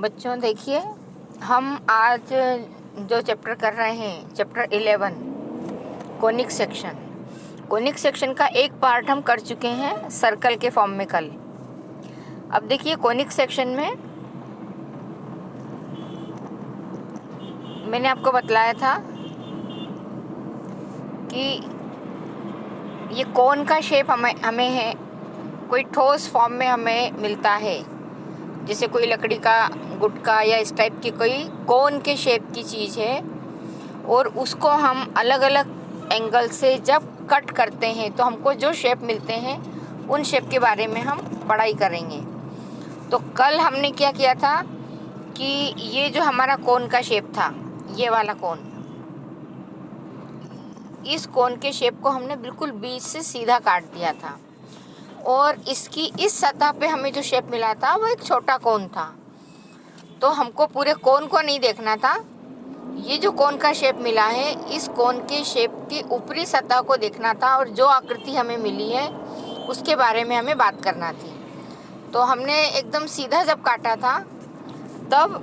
बच्चों देखिए, हम आज जो चैप्टर कर रहे हैं, chapter 11 conic section. Conic section का एक पार्ट हम कर चुके हैं सर्कल के फॉर्म में कल। अब देखिए कोनिक सेक्शन में मैंने आपको बतलाया था कि ये कोन का शेप हमें है, कोई ठोस फॉर्म में हमें मिलता है, जैसे कोई लकड़ी का गुटका या इस टाइप की कोई कोन के शेप की चीज़ है, और उसको हम अलग अलग एंगल से जब कट करते हैं तो हमको जो शेप मिलते हैं उन शेप के बारे में हम पढ़ाई करेंगे। तो कल हमने क्या किया था कि ये जो हमारा कोन का शेप था, ये वाला कोन, इस कोन के शेप को हमने बिल्कुल बीच से सीधा काट दिया था, और इसकी इस सतह पे हमें जो शेप मिला था वो एक छोटा कोन था। तो हमको पूरे कोन को नहीं देखना था, ये जो कोन का शेप मिला है इस कोन के शेप की ऊपरी सतह को देखना था, और जो आकृति हमें मिली है उसके बारे में हमें बात करना थी। तो हमने एकदम सीधा जब काटा था तब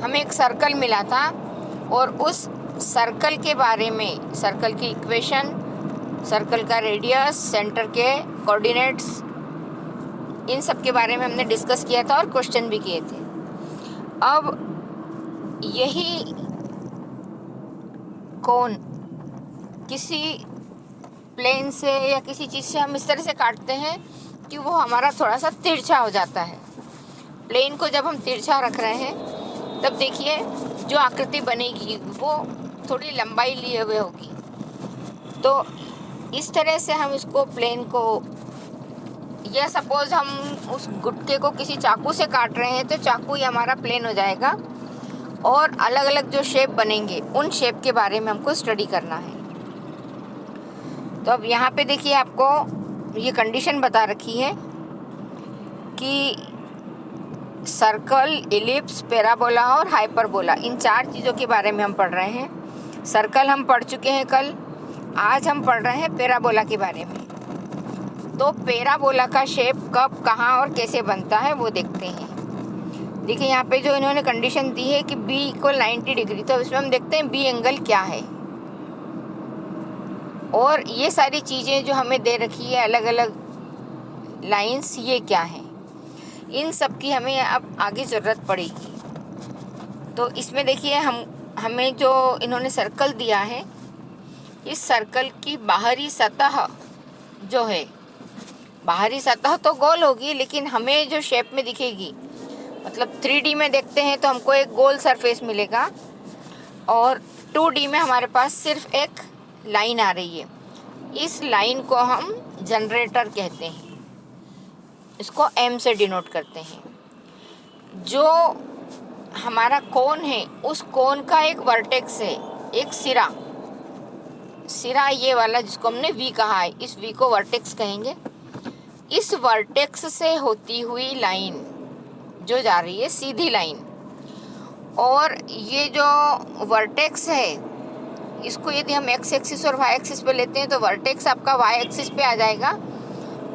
हमें एक सर्कल मिला था, और उस सर्कल के बारे में, सर्कल की इक्वेशन, सर्कल का रेडियस, सेंटर के कोऑर्डिनेट्स, इन सब के बारे में हमने डिस्कस किया था और क्वेश्चन भी किए थे। अब यही कोन किसी प्लेन से या किसी चीज़ से हम इस तरह से काटते हैं कि वो हमारा थोड़ा सा तिरछा हो जाता है। प्लेन को जब हम तिरछा रख रहे हैं तब देखिए जो आकृति बनेगी वो थोड़ी लंबाई लिए हुए होगी। तो इस तरह से हम इसको प्लेन को, या सपोज हम उस गुटके को किसी चाकू से काट रहे हैं तो चाकू ही हमारा प्लेन हो जाएगा, और अलग अलग जो शेप बनेंगे उन शेप के बारे में हमको स्टडी करना है। तो अब यहाँ पे देखिए आपको ये कंडीशन बता रखी है कि सर्कल, इलिप्स, पैराबोला और हाइपरबोला, इन 4 चीज़ों के बारे में हम पढ़ रहे हैं। सर्कल हम पढ़ चुके हैं कल, आज हम पढ़ रहे हैं पैराबोला के बारे में। तो पैराबोला का शेप कब, कहाँ और कैसे बनता है वो देखते हैं। देखिए यहाँ पे जो इन्होंने कंडीशन दी है कि B = 90 डिग्री, तो इसमें हम देखते हैं B एंगल क्या है, और ये सारी चीज़ें जो हमें दे रखी है, अलग अलग लाइंस, ये क्या है, इन सब की हमें अब आगे ज़रूरत पड़ेगी। तो इसमें देखिए हमें जो इन्होंने सर्कल दिया है, इस सर्कल की बाहरी सतह जो है, बाहरी सतह तो गोल होगी लेकिन हमें जो शेप में दिखेगी, मतलब 3D में देखते हैं तो हमको एक गोल सरफेस मिलेगा, और 2D में हमारे पास सिर्फ एक लाइन आ रही है। इस लाइन को हम जनरेटर कहते हैं, इसको M से डिनोट करते हैं। जो हमारा कोन है उस कोन का एक वर्टेक्स है, एक सिरा ये वाला जिसको हमने V कहा है, इस V को वर्टेक्स कहेंगे। इस वर्टेक्स से होती हुई लाइन जो जा रही है, सीधी लाइन, और ये जो वर्टेक्स है इसको यदि हम x एक्सिस और y एक्सिस पे लेते हैं तो वर्टेक्स आपका y एक्सिस पे आ जाएगा,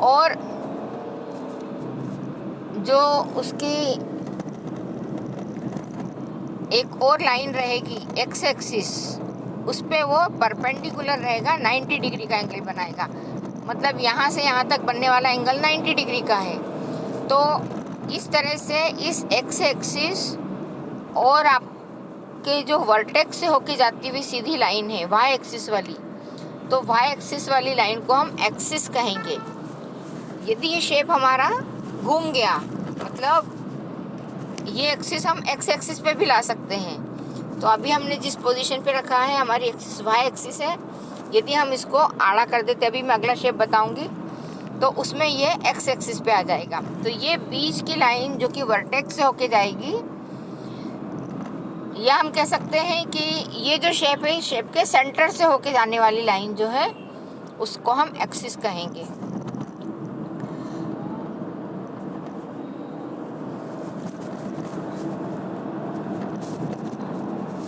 और जो उसकी एक और लाइन रहेगी x एक्सिस, उस पे वो परपेंडिकुलर रहेगा, 90 डिग्री का एंगल बनाएगा। मतलब यहाँ से यहाँ तक बनने वाला एंगल 90 डिग्री का है। तो इस तरह से इस x एक्सिस और आपके जो वर्टेक्स से होके जाती हुई सीधी लाइन है y एक्सिस वाली, तो y एक्सिस वाली लाइन को हम एक्सिस कहेंगे। यदि ये शेप हमारा घूम गया, मतलब ये एक्सिस हम x एक्सिस पे भी ला सकते हैं। तो अभी हमने जिस पोजीशन पे रखा है हमारी एक्सिस y एक्सिस है, यदि हम इसको आड़ा कर देते, अभी मैं अगला शेप बताऊंगी, तो उसमें ये x एक्सिस पे आ जाएगा। तो ये बीच की लाइन जो कि वर्टेक्स से होके जाएगी, या हम कह सकते हैं कि ये जो शेप है, शेप के सेंटर से होके जाने वाली लाइन जो है उसको हम एक्सिस कहेंगे।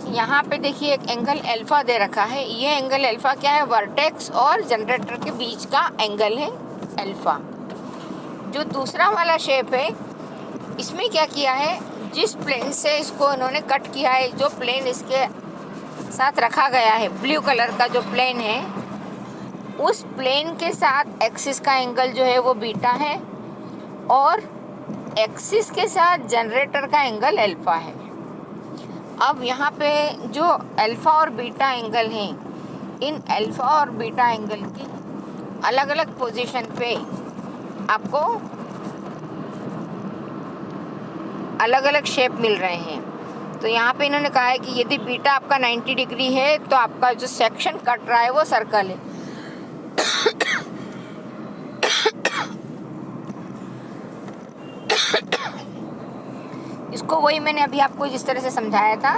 यहाँ पे देखिए एक एंगल अल्फा दे रखा है। ये एंगल अल्फा क्या है? वर्टेक्स और जनरेटर के बीच का एंगल है अल्फा। जो दूसरा वाला शेप है इसमें क्या किया है, जिस प्लेन से इसको इन्होंने कट किया है, जो प्लेन इसके साथ रखा गया है, ब्लू कलर का जो प्लेन है, उस प्लेन के साथ एक्सिस का एंगल जो है वो बीटा है और एक्सिस के साथ जनरेटर का एंगल अल्फा है। अब यहाँ पे जो अल्फा और बीटा एंगल हैं, इन अल्फा और बीटा एंगल की अलग अलग पोजीशन पे आपको अलग अलग शेप मिल रहे हैं। तो यहाँ पे इन्होंने कहा है कि यदि बीटा आपका 90 डिग्री है तो आपका जो सेक्शन कट रहा है वो सर्कल है। इसको वही मैंने अभी आपको जिस तरह से समझाया था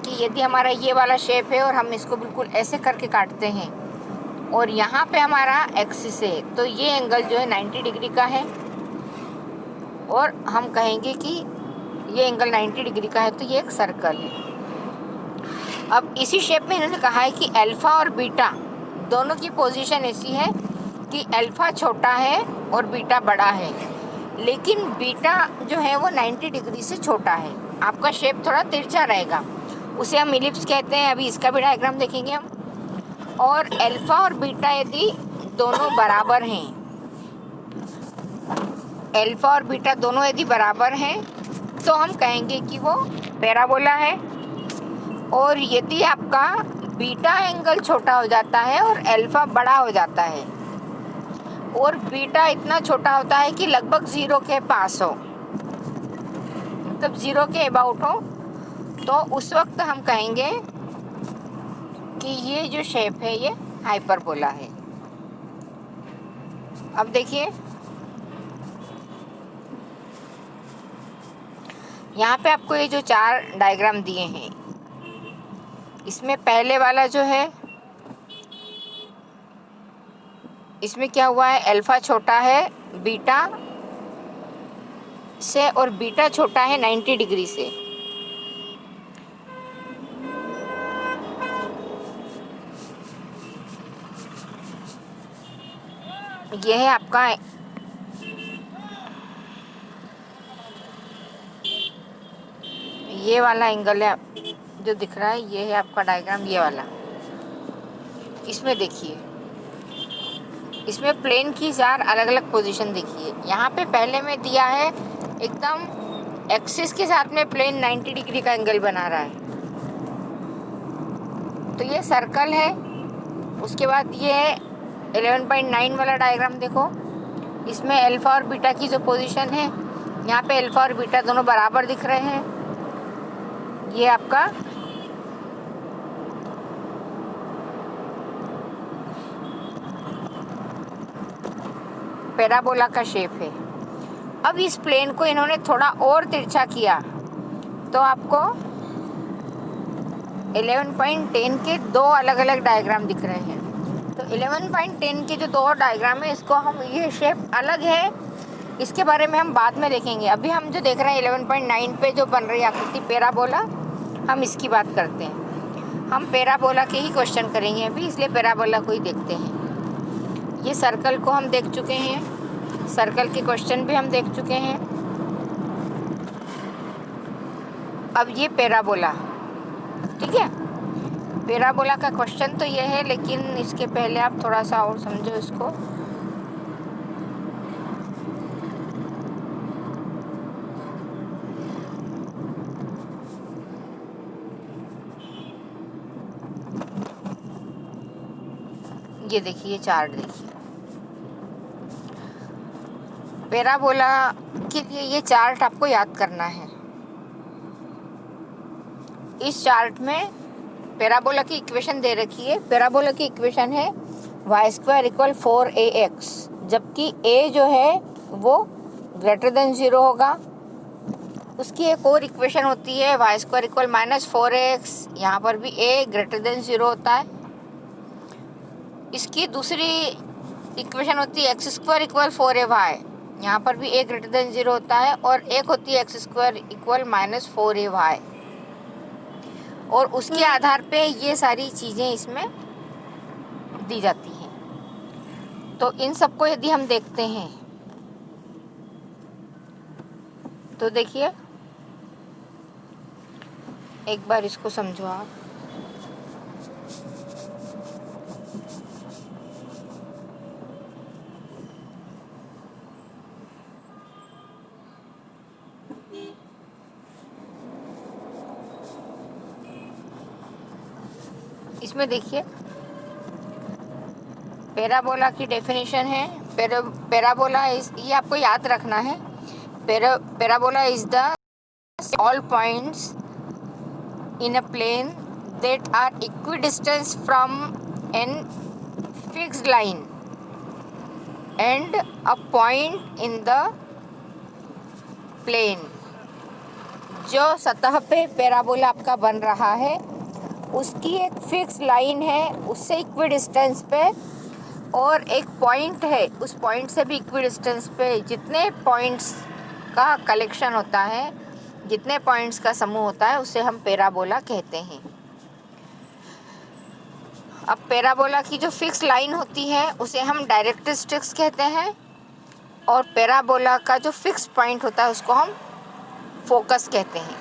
कि यदि हमारा ये वाला शेप है और हम इसको बिल्कुल ऐसे करके काटते हैं और यहाँ पे हमारा एक्सिस है, तो ये एंगल जो है 90 डिग्री का है और हम कहेंगे कि ये एंगल 90 डिग्री का है, तो ये एक सर्कल है। अब इसी शेप में इन्होंने कहा है कि अल्फा और बीटा दोनों की पोजीशन ऐसी है कि अल्फा छोटा है और बीटा बड़ा है, लेकिन बीटा जो है वो 90 डिग्री से छोटा है। आपका शेप थोड़ा तिरछा रहेगा, उसे हम इलिप्स कहते हैं। अभी इसका भी डायग्राम देखेंगे हम। और अल्फा और बीटा यदि दोनों बराबर हैं, अल्फा और बीटा दोनों यदि बराबर हैं, तो हम कहेंगे कि वो पैराबोला है। और यदि आपका बीटा एंगल छोटा हो जाता है और अल्फा बड़ा हो जाता है और बीटा इतना छोटा होता है कि लगभग 0 के पास हो, मतलब 0 के अबाउट हो, तो उस वक्त हम कहेंगे कि ये जो शेप है ये हाइपरबोला है। अब देखिए यहाँ पे आपको ये जो 4 डायग्राम दिए हैं, इसमें पहले वाला जो है, इसमें क्या हुआ है, अल्फा छोटा है बीटा से और बीटा छोटा है 90 डिग्री से। यह है आपका ये वाला एंगल है जो दिख रहा है, ये है आपका डायग्राम, ये वाला। इसमें देखिए, इसमें प्लेन की 4 अलग अलग पोजीशन देखिए। यहाँ पे पहले में दिया है एकदम एक्सिस के साथ में प्लेन 90 डिग्री का एंगल बना रहा है, तो ये सर्कल है। उसके बाद ये 11.9 वाला डायग्राम देखो, इसमें अल्फा और बीटा की जो पोजीशन है, यहाँ पे अल्फा और बीटा दोनों बराबर दिख रहे हैं। ये आपका पैराबोला का शेप है। अब इस प्लेन को इन्होंने थोड़ा और तिरछा किया तो आपको 11.10 के 2 अलग अलग डायग्राम दिख रहे हैं। तो 11.10 के जो 2 डायग्राम है, इसको हम, ये शेप अलग है, इसके बारे में हम बाद में देखेंगे। अभी हम जो देख रहे हैं 11.9 पे जो बन रही आकृति पैराबोला, हम इसकी बात करते हैं। हम पैराबोला के ही क्वेश्चन करेंगे अभी, इसलिए पैराबोला को ही देखते हैं। ये सर्कल को हम देख चुके हैं, सर्कल के क्वेश्चन भी हम देख चुके हैं। अब ये पैराबोला, ठीक है, पैराबोला का क्वेश्चन तो ये है, लेकिन इसके पहले आप थोड़ा सा और समझो इसको। ये देखिए चार्ट, देखिए पैराबोला के लिए ये चार्ट आपको याद करना है। इस चार्ट में पैराबोला की इक्वेशन दे रखी है। पैराबोला की इक्वेशन है y² = 4ax, जबकि a जो है वो >0 होगा। उसकी एक और इक्वेशन होती है y² = -4ax, यहाँ पर भी a >0 होता है। इसकी दूसरी इक्वेशन होती है x² = 4ay, यहाँ पर भी a >0 होता है। और एक होती है x² = -4ay, और उसके आधार पे ये सारी चीज़ें इसमें दी जाती हैं। तो इन सबको यदि हम देखते हैं तो देखिए, एक बार इसको समझो आप। इसमें देखिए, पैराबोला की डेफिनेशन है। पैराबोला इज, ये आपको याद रखना है, parabola is the all points in a plane that are equidistant from an fixed line and a point in the plane। जो सतह पे पैराबोला आपका बन रहा है उसकी एक फिक्स लाइन है, उससे इक्विडिस्टेंस पे, और एक पॉइंट है, उस पॉइंट से भी इक्विडिस्टेंस पे जितने पॉइंट्स का कलेक्शन होता है, जितने पॉइंट्स का समूह होता है, उसे हम पैराबोला कहते हैं। अब पैराबोला की जो फिक्स लाइन होती है उसे हम डायरेक्ट्रिक्स कहते हैं, और पैराबोला का जो फिक्स पॉइंट होता है उसको हम फोकस कहते हैं।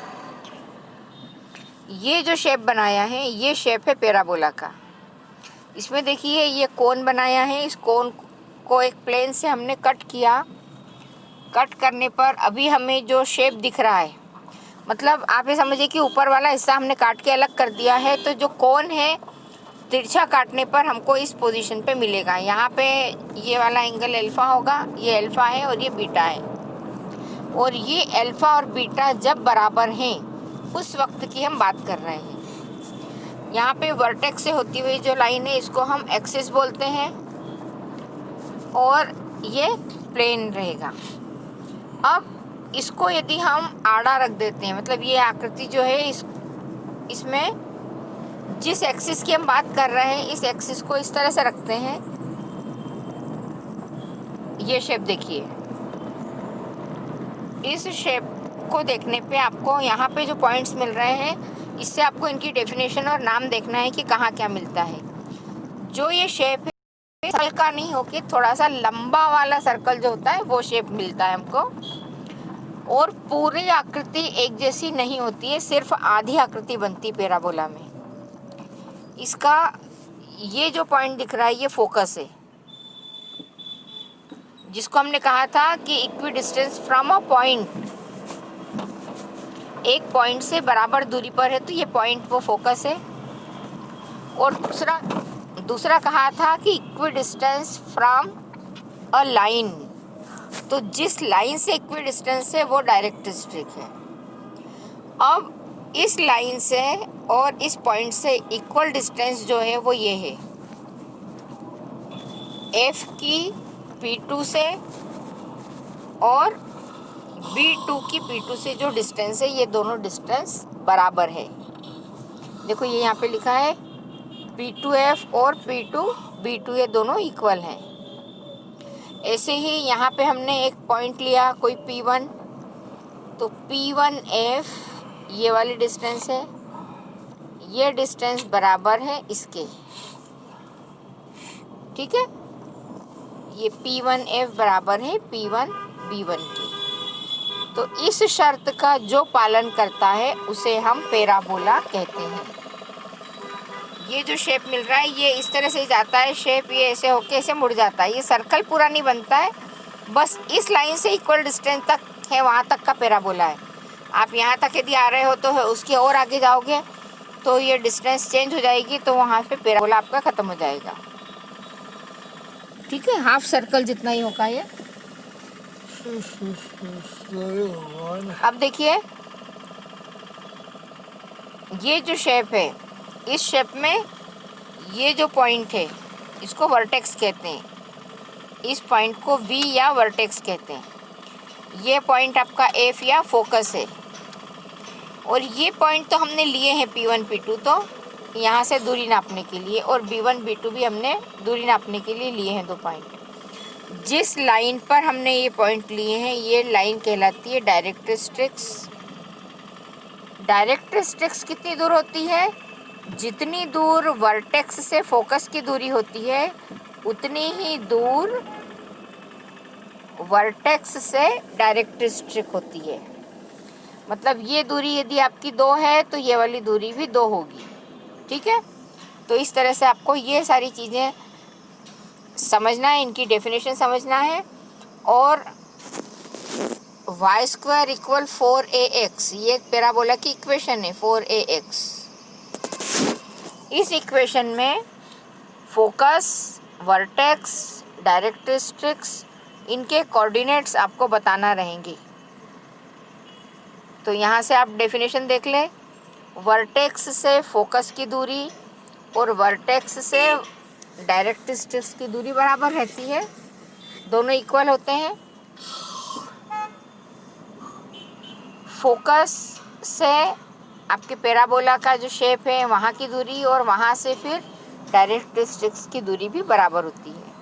ये जो शेप बनाया है ये शेप है पैराबोला का। इसमें देखिए ये कोन बनाया है, इस कोन को एक प्लेन से हमने कट किया। कट करने पर अभी हमें जो शेप दिख रहा है, मतलब आप ये समझिए कि ऊपर वाला हिस्सा हमने काट के अलग कर दिया है, तो जो कोन है तिरछा काटने पर हमको इस पोजीशन पे मिलेगा। यहाँ पे ये वाला एंगल अल्फा होगा, ये अल्फा है और ये बीटा है, और ये अल्फा और बीटा जब बराबर हैं उस वक्त की हम बात कर रहे हैं। यहाँ पे वर्टेक्स से होती हुई जो लाइन है इसको हम एक्सिस बोलते हैं, और ये प्लेन रहेगा। अब इसको यदि हम आड़ा रख देते हैं, मतलब ये आकृति जो है इसमें जिस एक्सिस की हम बात कर रहे हैं इस एक्सिस को इस तरह से रखते हैं, ये शेप देखिए। इस शेप को देखने पे आपको यहाँ पे जो पॉइंट्स मिल रहे हैं इससे आपको इनकी डेफिनेशन और नाम देखना है कि कहाँ क्या मिलता है। जो ये शेप है सर्कल का नहीं होके थोड़ा सा लंबा वाला सर्कल जो होता है वो शेप मिलता है हमको, और पूरी आकृति एक जैसी नहीं होती है, सिर्फ आधी आकृति बनती पैराबोला में। इसका ये जो पॉइंट दिख रहा है ये फोकस है, जिसको हमने कहा था कि इक्विडिस्टेंस फ्रॉम अ पॉइंट, एक पॉइंट से बराबर दूरी पर है, तो ये पॉइंट वो फोकस है। और दूसरा कहा था कि इक्विडिस्टेंस फ्रॉम अ लाइन, तो जिस लाइन से इक्विडिस्टेंस है वो डायरेक्ट्रिक है। अब इस लाइन से और इस पॉइंट से इक्वल डिस्टेंस जो है वो ये है, F की P2 से और B2 की P2 से जो डिस्टेंस है, ये दोनों डिस्टेंस बराबर है। देखो ये यहाँ पे लिखा है P2F और P2B2, ये दोनों इक्वल हैं। ऐसे ही यहाँ पे हमने एक पॉइंट लिया कोई P1, तो P1F ये वाली डिस्टेंस है, ये डिस्टेंस बराबर है इसके, ठीक है। ये P1F बराबर है P1B1 के। तो इस शर्त का जो पालन करता है उसे हम पैराबोला कहते हैं। ये जो शेप मिल रहा है ये इस तरह से जाता है शेप, ये ऐसे होके ऐसे मुड़ जाता है, ये सर्कल पूरा नहीं बनता है, बस इस लाइन से इक्वल डिस्टेंस तक है, वहाँ तक का पैराबोला है। आप यहाँ तक यदि आ रहे हो तो उसके और आगे जाओगे तो ये डिस्टेंस चेंज हो जाएगी, तो वहाँ पे पैराबोला आपका ख़त्म हो जाएगा, ठीक है। हाफ सर्कल जितना ही होगा ये। अब देखिए ये जो शेप है, इस शेप में ये जो पॉइंट है इसको वर्टेक्स कहते हैं, इस पॉइंट को V या वर्टेक्स कहते हैं। ये पॉइंट आपका F या फोकस है, और ये पॉइंट तो हमने लिए हैं P1 P2 तो यहाँ से दूरी नापने के लिए, और B1 B2 भी हमने दूरी नापने के लिए लिए हैं दो पॉइंट। जिस लाइन पर हमने ये पॉइंट लिए हैं ये लाइन कहलाती है डायरेक्ट्रिक्स। डायरेक्ट्रिक्स कितनी दूर होती है? जितनी दूर वर्टेक्स से फोकस की दूरी होती है उतनी ही दूर वर्टेक्स से डायरेक्ट्रिक्स होती है। मतलब ये दूरी यदि आपकी 2 है तो ये वाली दूरी भी 2 होगी। ठीक है, तो इस तरह से आपको ये सारी चीज़ें समझना है, इनकी डेफिनेशन समझना है। और y² इक्वल 4ax, ये एक पैराबोला की इक्वेशन है 4ax। इस इक्वेशन में फोकस, वर्टेक्स, डायरेक्ट्रिक्स, इनके कोऑर्डिनेट्स आपको बताना रहेंगे। तो यहाँ से आप डेफिनेशन देख लें, वर्टेक्स से फोकस की दूरी और वर्टेक्स से डायरेक्ट्रिक्स की दूरी बराबर रहती है, दोनों इक्वल होते हैं। फोकस से आपके पैराबोला का जो शेप है वहाँ की दूरी और वहाँ से फिर डायरेक्ट्रिक्स की दूरी भी बराबर होती है।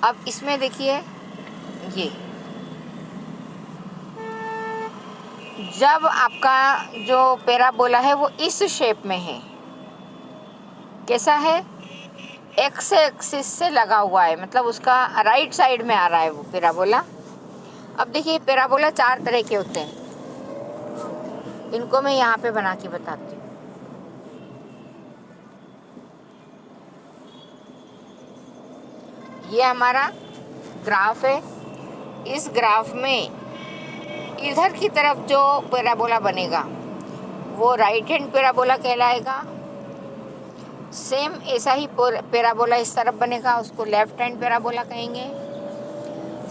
अब इसमें देखिए, ये जब आपका जो पैराबोला है वो इस शेप में है, कैसा है, एक्स एक्सिस से लगा हुआ है, मतलब उसका राइट साइड में आ रहा है वो पैराबोला। अब देखिए, पैराबोला 4 तरह के होते हैं, इनको मैं यहाँ पे बना के बताती हूँ। ये हमारा ग्राफ है। इस ग्राफ में इधर की तरफ जो पैराबोला बनेगा वो राइट हैंड पैराबोला कहलाएगा। सेम ऐसा ही पैराबोला इस तरफ बनेगा, उसको लेफ्ट हैंड पैराबोला कहेंगे।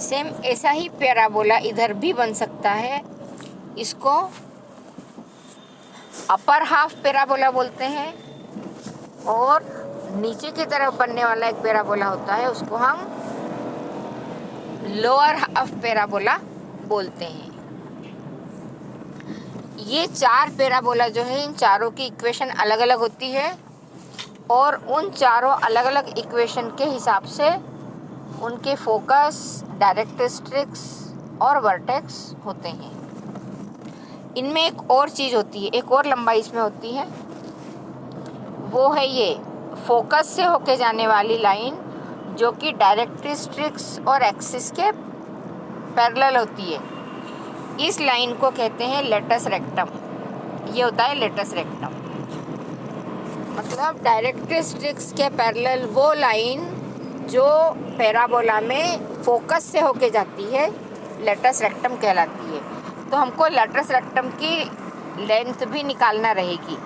सेम ऐसा ही पैराबोला इधर भी बन सकता है, इसको अपर हाफ पैराबोला बोलते हैं। और नीचे की तरफ बनने वाला एक पैराबोला होता है, उसको हम लोअर हाफ पैराबोला बोलते हैं। ये 4 पैराबोला जो है, इन चारों की इक्वेशन अलग अलग होती है और उन चारों अलग अलग इक्वेशन के हिसाब से उनके फोकस, डायरेक्ट्रिक्स और वर्टेक्स होते हैं। इनमें एक और चीज़ होती है, एक और लंबाई इसमें होती है, वो है ये फोकस से होके जाने वाली लाइन जो कि डायरेक्ट्रिक्स और एक्सिस के पैरेलल होती है। इस लाइन को कहते हैं लेटस रेक्टम। ये होता है लेटस रेक्टम, मतलब डायरेक्ट्रिक्स के पैरेलल वो लाइन जो पैराबोला में फोकस से होके जाती है, लेटस रेक्टम कहलाती है। तो हमको लेटस रेक्टम की लेंथ भी निकालना रहेगी।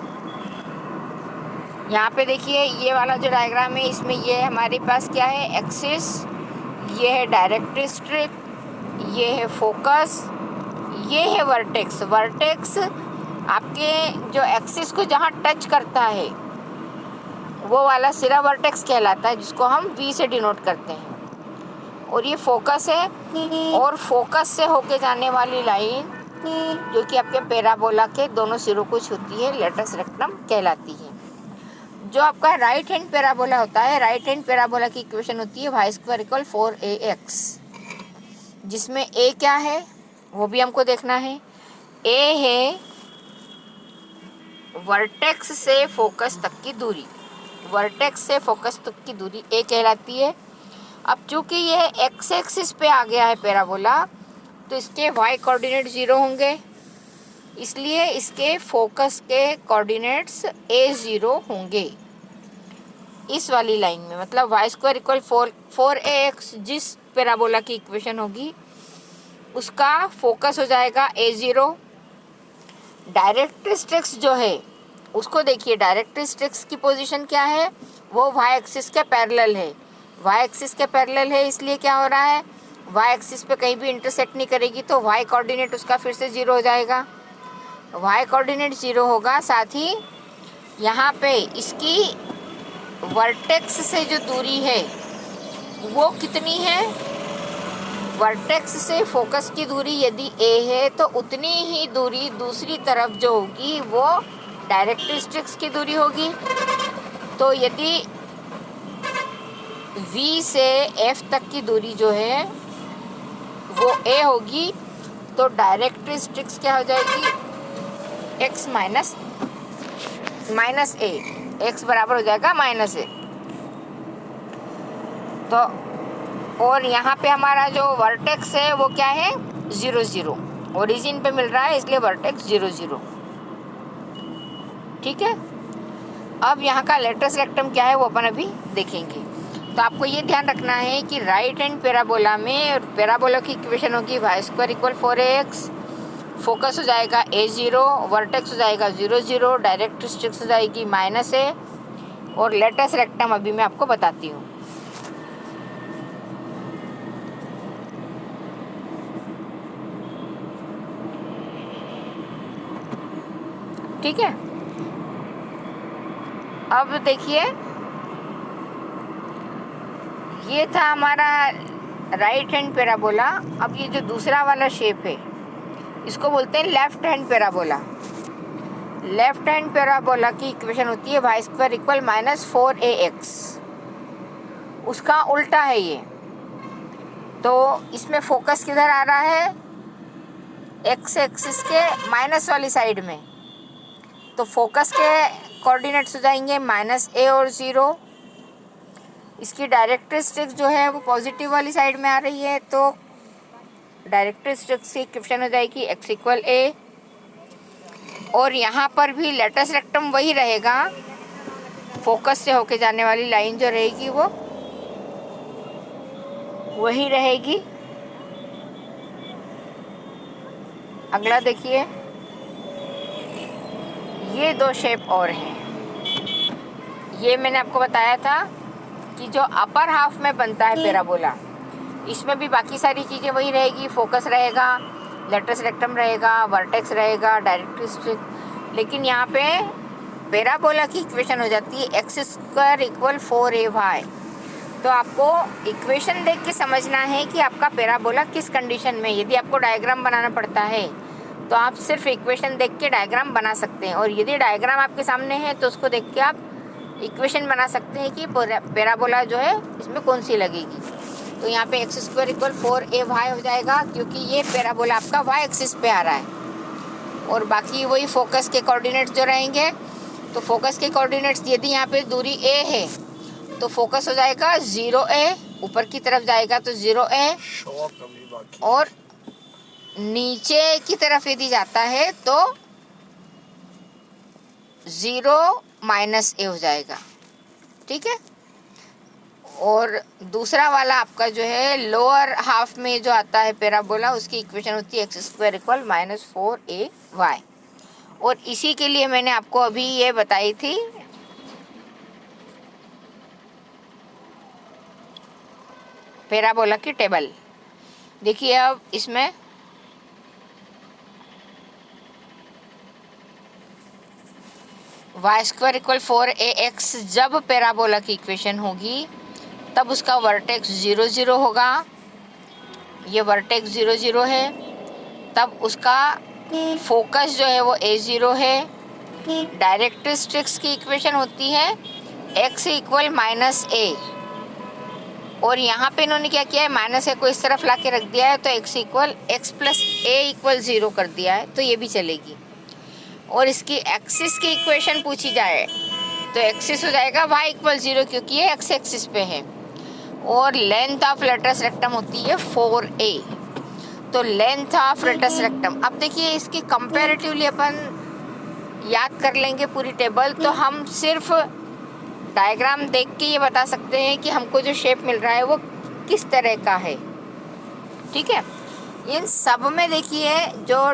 यहाँ पे देखिए, ये वाला जो डायग्राम है, इसमें ये हमारे पास क्या है, एक्सिस, ये है डायरेक्ट्रिक्स, ये है फोकस, ये है वर्टेक्स। वर्टेक्स आपके जो एक्सिस को जहाँ टच करता है वो वाला सिरा वर्टेक्स कहलाता है, जिसको हम वी से डिनोट करते हैं। और ये फोकस है, और फोकस से होके जाने वाली लाइन जो कि आपके पैराबोला के दोनों सिरों को छूती है, लेटस रेक्टम कहलाती है। जो आपका राइट हैंड पैराबोला होता है, राइट हैंड पैराबोला की इक्वेशन होती है y² इक्वल 4ax, जिसमें a क्या है वो भी हमको देखना है। a है वर्टेक्स से फोकस तक की दूरी, वर्टेक्स से फोकस तक की दूरी a कहलाती है। अब चूंकि ये x एक्सिस पे आ गया है पैराबोला, तो इसके y कोऑर्डिनेट 0 होंगे, इसलिए इसके फोकस के कोऑर्डिनेट्स a0 होंगे इस वाली लाइन में। मतलब y² इक्वल 4ax जिस पैराबोला की इक्वेशन होगी उसका फोकस हो जाएगा a0। डायरेक्ट्रिक्स जो है उसको देखिए, डायरेक्ट्रिक्स की पोजीशन क्या है, वो y एक्सिस के पैरेलल है। y एक्सिस के पैरेलल है, इसलिए क्या हो रहा है, y एक्सिस पे कहीं भी इंटरसेक्ट नहीं करेगी, तो y कोऑर्डिनेट उसका फिर से 0 हो जाएगा। y कोऑर्डिनेट 0 होगा, साथ ही यहाँ पे इसकी वर्टेक्स से जो दूरी है वो कितनी है, वर्टेक्स से फोकस की दूरी यदि a है तो उतनी ही दूरी दूसरी तरफ जो होगी वो डायरेक्ट्रिक्स की दूरी होगी। तो यदि V से F तक की दूरी जो है वो a होगी, तो डायरेक्ट्रिक्स क्या हो जाएगी, x माइनस a, x बराबर हो जाएगा -a। तो और यहाँ पे हमारा जो वर्टेक्स है वो क्या है, 0 0। ओरिजिन पे मिल रहा है, इसलिए वर्टेक्स 0 0। ठीक है, अब यहाँ का लेटेस्ट रेक्टम क्या है वो अपन अभी देखेंगे। तो आपको ये ध्यान रखना है कि राइट हैंड पैराबोला में पैराबोला की इक्वेशन होगी y² = 4ax, फोकस हो जाएगा a0, वर्टेक्स हो जाएगा 0 0, डायरेक्ट्रिक्स हो जाएगी -a, और लेटेस्ट रेक्टम अभी मैं आपको बताती हूँ। ठीक है, अब देखिए ये था हमारा राइट हैंड पैराबोला। अब ये जो दूसरा वाला शेप है इसको बोलते हैं left hand parabola. Left hand parabola की इक्वेशन होती है y² = -4ax, उसका उल्टा है ये। तो इसमें फोकस किधर आ रहा है, x एक्सिस के माइनस वाली साइड में, तो फोकस के कोऑर्डिनेट्स हो जाएंगे -a और 0। इसकी डायरेक्ट्रिक्स जो है वो पॉजिटिव वाली साइड में आ रही है, तो डायरेक्ट्रिक्स की इक्वेशन हो जाएगी x = a। और यहाँ पर भी लेटेस्ट रेक्टम वही रहेगा, फोकस से होके जाने वाली लाइन जो रहेगी वो वही रहेगी। अगला देखिए, ये दो शेप और हैं। ये मैंने आपको बताया था कि जो अपर हाफ में बनता है पैराबोला, इसमें भी बाकी सारी चीज़ें वही रहेगी, फोकस रहेगा, लेटेस्ट रेक्टम रहेगा, वर्टेक्स रहेगा, डायरेक्ट्रिक्स। लेकिन यहाँ पे पैराबोला की इक्वेशन हो जाती है x² = 4ay। तो आपको इक्वेशन देख के समझना है कि आपका पैराबोला किस कंडीशन में। यदि आपको डायग्राम बनाना पड़ता है तो आप सिर्फ इक्वेशन देख के डायग्राम बना सकते हैं, और यदि डायग्राम आपके सामने है तो उसको देख के आप इक्वेशन बना सकते हैं कि पैराबोला जो है इसमें कौन सी लगेगी। तो यहाँ पे x² = 4ay हो जाएगा, क्योंकि ये पैराबोला आपका y एक्सिस पे आ रहा है, और बाकी वही फोकस के कोऑर्डिनेट्स जो रहेंगे। तो फोकस के कोऑर्डिनेट्स, यदि यहाँ पे दूरी a है तो फोकस हो जाएगा 0a, ऊपर की तरफ जाएगा तो 0a, और नीचे की तरफ यदि जाता है तो 0 -a हो जाएगा। ठीक है, और दूसरा वाला आपका जो है लोअर हाफ में जो आता है पैराबोला, उसकी इक्वेशन होती है x² = -4ay। और इसी के लिए मैंने आपको अभी ये बताई थी पैराबोला की टेबल। देखिए अब इसमें y² = 4ax जब पैराबोला की इक्वेशन होगी तब उसका वर्टेक्स 0 0 होगा, ये वर्टेक्स 0 0 है। तब उसका फोकस जो है वो a0 है। डायरेक्ट्रिक्स की इक्वेशन होती है x = -a, और यहाँ पे इन्होंने क्या किया है, -a को इस तरफ ला के रख दिया है, तो x + a = 0 कर दिया है, तो ये भी चलेगी। और इसकी एक्सिस की इक्वेशन पूछी जाए तो एक्सिस हो जाएगा y = 0, क्योंकि ये x एक्सिस पे है। और लेंथ ऑफ लेटेस्ट रेक्टम होती है 4a, तो लेंथ ऑफ लेटेस्ट रेक्टम। अब देखिए इसकी कंपैरेटिवली अपन याद कर लेंगे पूरी टेबल, तो हम सिर्फ डायग्राम देख के ये बता सकते हैं कि हमको जो शेप मिल रहा है वो किस तरह का है। ठीक है, इन सब में देखिए जो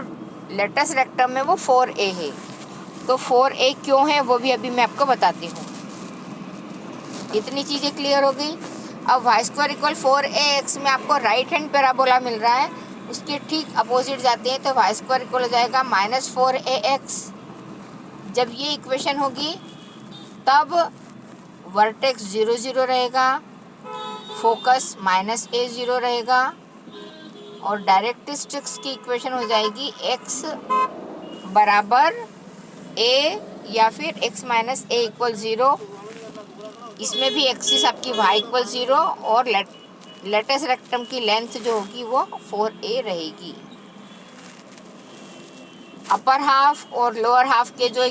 लेटेस्ट रेक्टम है वो 4a है, तो 4a क्यों है वो भी अभी मैं आपको बताती हूँ। इतनी चीज़ें क्लियर हो गई। अब y² = 4ax में आपको राइट हैंड पैराबोला मिल रहा है, उसके ठीक अपोजिट जाते हैं, तो y² हो जाएगा -4ax। जब ये इक्वेशन होगी तब वर्टेक्स 0 0 रहेगा, फोकस -a0 रहेगा, और डायरेक्ट्रिक्स की इक्वेशन हो जाएगी x = a या फिर x - a = 0। इसमें भी एक्सिस आपकी y = 0, और लेटेस्ट रेक्टम की लेंथ जो होगी वो 4a रहेगी। अपर हाफ और लोअर हाफ के जो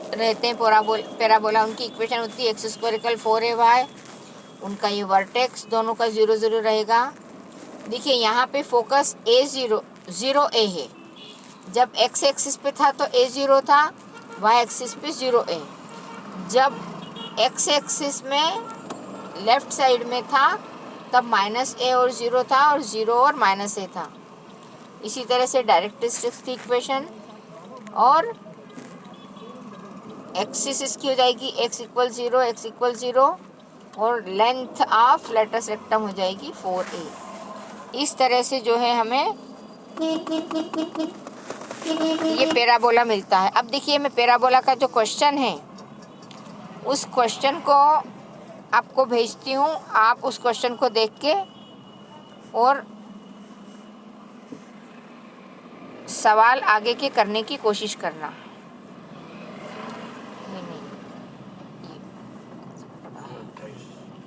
रहते हैं पैराबोला, उनकी इक्वेशन होती है x² = 4ay, उनका ये वर्टेक्स दोनों का 0 0 रहेगा। देखिए यहाँ पे फोकस a0 0a है, जब x एक्सिस पे था तो a 0 था, y एक्सिस पे 0a। जब x एक्सिस में लेफ्ट साइड में था तब -a और 0 था, और 0 और -a था। इसी तरह से डायरेक्ट्रिक्स की इक्वेशन, और एक्सिस इसकी हो जाएगी x = 0, x = 0, और लेंथ ऑफ लेटस रेक्टम हो जाएगी 4a। इस तरह से जो है हमें ये पैराबोला मिलता है। अब देखिए, मैं पैराबोला का जो क्वेश्चन है उस क्वेश्चन को आपको भेजती हूँ, आप उस क्वेश्चन को देख के और सवाल आगे के करने की कोशिश करना।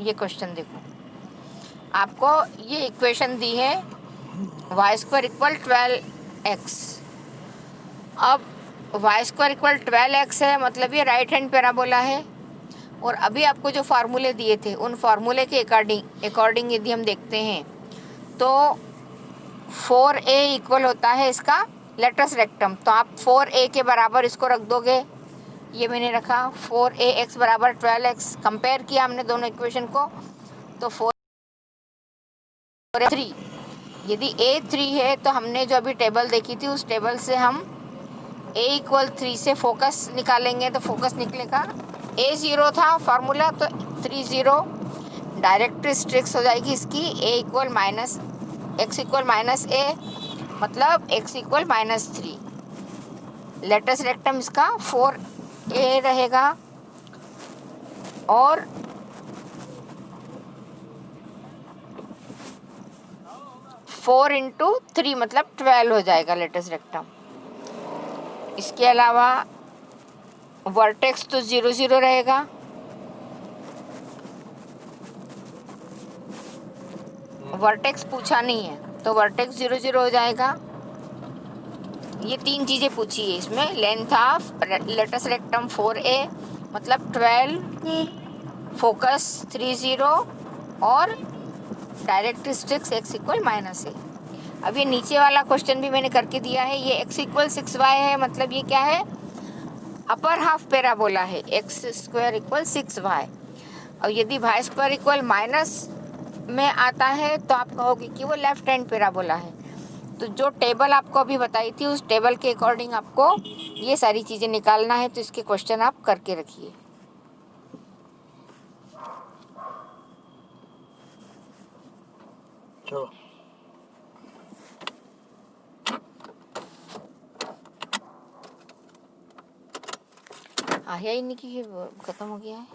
ये क्वेश्चन देखो, आपको ये इक्वेशन दी है y² = 12x। अब y² = 12x है, मतलब ये राइट हैंड पैराबोला है। और अभी आपको जो फार्मूले दिए थे उन फार्मूले के अकॉर्डिंग यदि हम देखते हैं तो 4a इक्वल होता है इसका लेटस रेक्टम। तो आप 4a के बराबर इसको रख दोगे। ये मैंने रखा 4ax = 12x। कंपेयर किया हमने दोनों इक्वेशन को, तो 4 3। यदि a 3 है तो हमने जो अभी टेबल देखी थी उस टेबल से हम a = 3 से फोकस निकालेंगे, तो फोकस निकलेगा a 0 था फार्मूला, तो 3 0। डायरेक्ट्रिक्स हो जाएगी इसकी x = -a, मतलब x = -3। लेटस रेक्टम इसका 4a रहेगा, और फोर इंटू 3 मतलब 12 हो जाएगा लेटस रेक्टम। इसके अलावा वर्टेक्स तो 0 0 रहेगा, वर्टेक्स पूछा नहीं है तो वर्टेक्स 0 0 हो जाएगा। ये 3 चीज़ें पूछी है इसमें। Length of latus rectum 4a मतलब 12, फोकस 3 0, और डायरेक्ट्रिक्स x = -a। अब ये नीचे वाला क्वेश्चन भी मैंने करके दिया है। ये x = 6y है, मतलब ये क्या है, अपर हाफ पैराबोला है। x² = 6y। और यदि y² = माइनस में आता है तो आप कहोगे कि वो लेफ्ट हैंड पैराबोला है। तो जो टेबल आपको अभी बताई थी उस टेबल के अकॉर्डिंग आपको ये सारी चीज़ें निकालना है। तो इसके क्वेश्चन आप करके रखिए। चलो आया ही नहीं कि खत्म हो गया है।